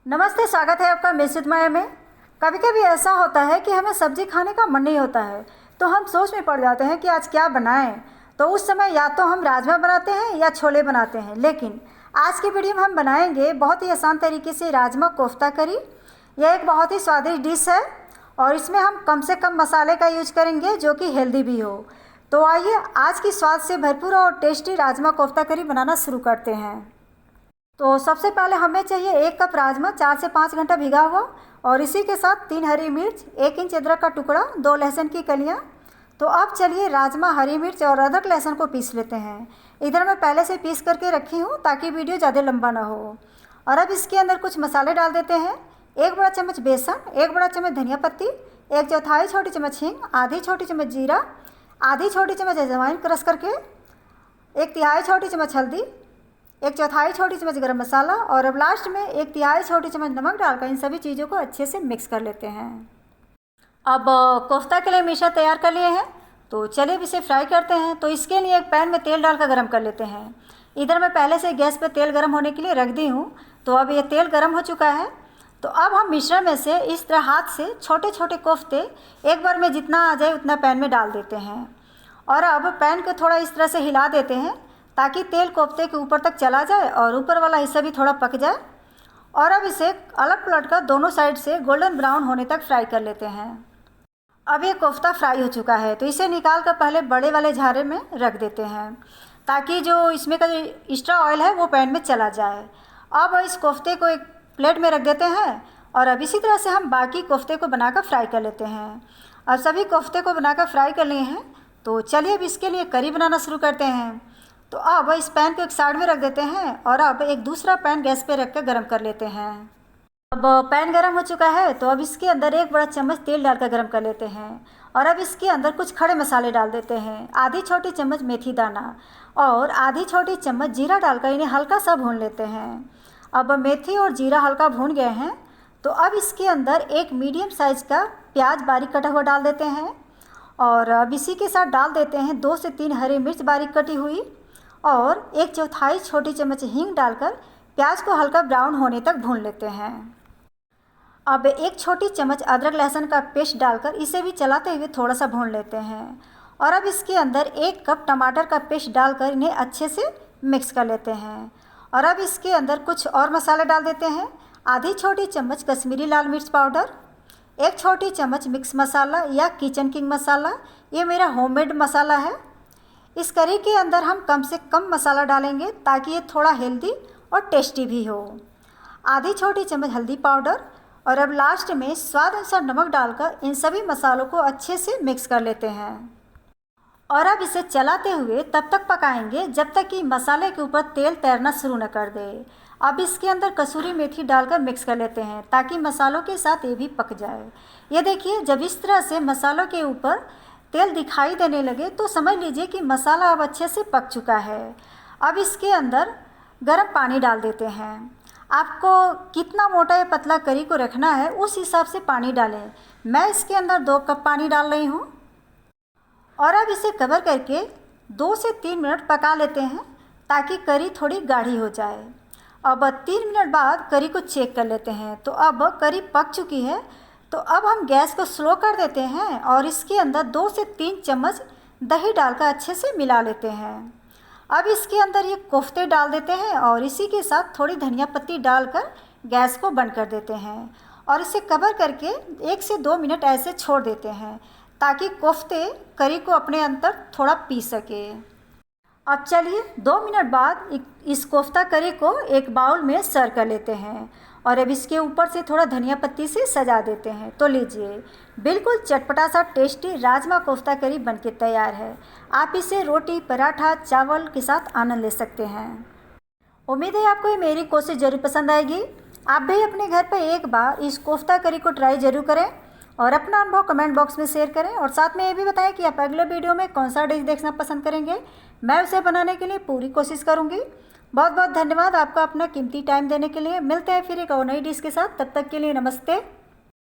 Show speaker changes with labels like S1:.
S1: नमस्ते, स्वागत है आपका मिश्रित माया में। कभी कभी ऐसा होता है कि हमें सब्जी खाने का मन नहीं होता है, तो हम सोच में पड़ जाते हैं कि आज क्या बनाएं। तो उस समय या तो हम राजमा बनाते हैं या छोले बनाते हैं। लेकिन आज की वीडियो में हम बनाएंगे बहुत ही आसान तरीके से राजमा कोफ्ता करी। यह एक बहुत ही स्वादिष्ट डिश है और इसमें हम कम से कम मसाले का यूज करेंगे जो कि हेल्दी भी हो। तो आइए आज की स्वाद से भरपूर और टेस्टी राजमा कोफ्ता करी बनाना शुरू करते हैं। तो सबसे पहले हमें चाहिए 1 कप राजमा 4 से 5 घंटा भिगा हुआ, और इसी के साथ 3 हरी मिर्च, 1 इंच अदरक का टुकड़ा, 2 लहसुन की कलियां। तो अब चलिए राजमा, हरी मिर्च और अदरक लहसुन को पीस लेते हैं। इधर मैं पहले से पीस करके रखी हूँ ताकि वीडियो ज़्यादा लंबा ना हो। और अब इसके अंदर कुछ मसाले डाल देते हैं। 1 बड़ा चम्मच बेसन, 1 बड़ा चम्मच धनिया पत्ती, 1/4 छोटी चम्मच हींग, आधी छोटी चम्मच जीरा, आधी छोटी चम्मच अजवाइन क्रश करके, 1/3 छोटी चम्मच हल्दी, 1/4 छोटी चम्मच गरम मसाला, और अब लास्ट में 1/3 छोटी चम्मच नमक डालकर इन सभी चीज़ों को अच्छे से मिक्स कर लेते हैं। अब कोफ्ता के लिए मिश्रण तैयार कर लिए हैं, तो चलिए अब इसे फ्राई करते हैं। तो इसके लिए एक पैन में तेल डालकर गरम कर लेते हैं। इधर मैं पहले से गैस पर तेल गरम होने के लिए रख दी हूँ। तो अब ये तेल गरम हो चुका है। तो अब हम मिश्रण में से इस तरह हाथ से छोटे छोटे कोफ्ते एक बार में जितना आ जाए उतना पैन में डाल देते हैं। और अब पैन को थोड़ा इस तरह से हिला देते हैं ताकि तेल कोफ्ते के ऊपर तक चला जाए और ऊपर वाला हिस्सा भी थोड़ा पक जाए। और अब इसे अलग पलट कर दोनों साइड से गोल्डन ब्राउन होने तक फ्राई कर लेते हैं। अब ये कोफ्ता फ्राई हो चुका है, तो इसे निकाल कर पहले बड़े वाले झारे में रख देते हैं ताकि जो इसमें का जो एक्स्ट्रा ऑयल है वो पैन में चला जाए। अब इस कोफ्ते को एक प्लेट में रख देते हैं और अब इसी तरह से हम बाकी कोफ्ते को बनाकर फ्राई कर लेते हैं। अब सभी कोफ्ते को बनाकर फ्राई कर लिए हैं, तो चलिए अब इसके लिए करी बनाना शुरू करते हैं। तो अब इस पैन को एक साइड में रख देते हैं और अब एक दूसरा पैन गैस पे रख कर गर्म कर लेते हैं। अब पैन गर्म हो चुका है, तो अब इसके अंदर 1 बड़ा चम्मच तेल डालकर गर्म कर लेते हैं। और अब इसके अंदर कुछ खड़े मसाले डाल देते हैं। आधी छोटी चम्मच मेथी दाना और आधी छोटी चम्मच जीरा डालकर इन्हें हल्का सा भून लेते हैं। अब मेथी और जीरा हल्का भून गए हैं, तो अब इसके अंदर एक मीडियम साइज़ का प्याज बारीक कटा हुआ डाल देते हैं। और अब इसी के साथ डाल देते हैं 2 से 3 हरी मिर्च बारीक कटी हुई, और 1/4 छोटी चम्मच हींग डालकर प्याज को हल्का ब्राउन होने तक भून लेते हैं। अब 1 छोटी चम्मच अदरक लहसुन का पेस्ट डालकर इसे भी चलाते हुए थोड़ा सा भून लेते हैं। और अब इसके अंदर 1 कप टमाटर का पेस्ट डालकर इन्हें अच्छे से मिक्स कर लेते हैं। और अब इसके अंदर कुछ और मसाले डाल देते हैं। आधी छोटी चम्मच कश्मीरी लाल मिर्च पाउडर, 1 छोटी चम्मच मिक्स मसाला या किचन किंग मसाला, ये मेरा होममेड मसाला है। इस करी के अंदर हम कम से कम मसाला डालेंगे ताकि ये थोड़ा हेल्दी और टेस्टी भी हो। आधी छोटी चम्मच हल्दी पाउडर, और अब लास्ट में स्वाद अनुसार नमक डालकर इन सभी मसालों को अच्छे से मिक्स कर लेते हैं। और अब इसे चलाते हुए तब तक पकाएंगे जब तक कि मसाले के ऊपर तेल तैरना शुरू न कर दे। अब इसके अंदर कसूरी मेथी डालकर मिक्स कर लेते हैं ताकि मसालों के साथ ये भी पक जाए। ये देखिए, जब इस तरह से मसालों के ऊपर तेल दिखाई देने लगे तो समझ लीजिए कि मसाला अब अच्छे से पक चुका है। अब इसके अंदर गर्म पानी डाल देते हैं। आपको कितना मोटा या पतला करी को रखना है उस हिसाब से पानी डालें। मैं इसके अंदर 2 कप पानी डाल रही हूँ। और अब इसे कवर करके 2 से 3 मिनट पका लेते हैं ताकि करी थोड़ी गाढ़ी हो जाए। अब 3 मिनट बाद करी को चेक कर लेते हैं। तो अब करी पक चुकी है, तो अब हम गैस को स्लो कर देते हैं और इसके अंदर 2 से 3 चम्मच दही डालकर अच्छे से मिला लेते हैं। अब इसके अंदर ये कोफ्ते डाल देते हैं और इसी के साथ थोड़ी धनिया पत्ती डालकर गैस को बंद कर देते हैं और इसे कवर करके 1 से 2 मिनट ऐसे छोड़ देते हैं ताकि कोफ्ते करी को अपने अंदर थोड़ा पी सके। अब चलिए 2 मिनट बाद इस कोफ्ता करी को एक बाउल में सर्व कर लेते हैं और अब इसके ऊपर से थोड़ा धनिया पत्ती से सजा देते हैं। तो लीजिए, बिल्कुल चटपटा सा टेस्टी राजमा कोफ्ता करी बनके तैयार है। आप इसे रोटी, पराठा, चावल के साथ आनंद ले सकते हैं। उम्मीद है आपको ये मेरी कोशिश ज़रूर पसंद आएगी। आप भी अपने घर पर एक बार इस कोफ्ता करी को ट्राई ज़रूर करें और अपना अनुभव कमेंट बॉक्स में शेयर करें, और साथ में ये भी बताएं कि आप अगले वीडियो में कौन सा डिश देखना पसंद करेंगे। मैं उसे बनाने के लिए पूरी कोशिश करूँगी। बहुत बहुत धन्यवाद आपका अपना कीमती टाइम देने के लिए। मिलते हैं फिर एक और नई डिश के साथ। तब तक के लिए नमस्ते।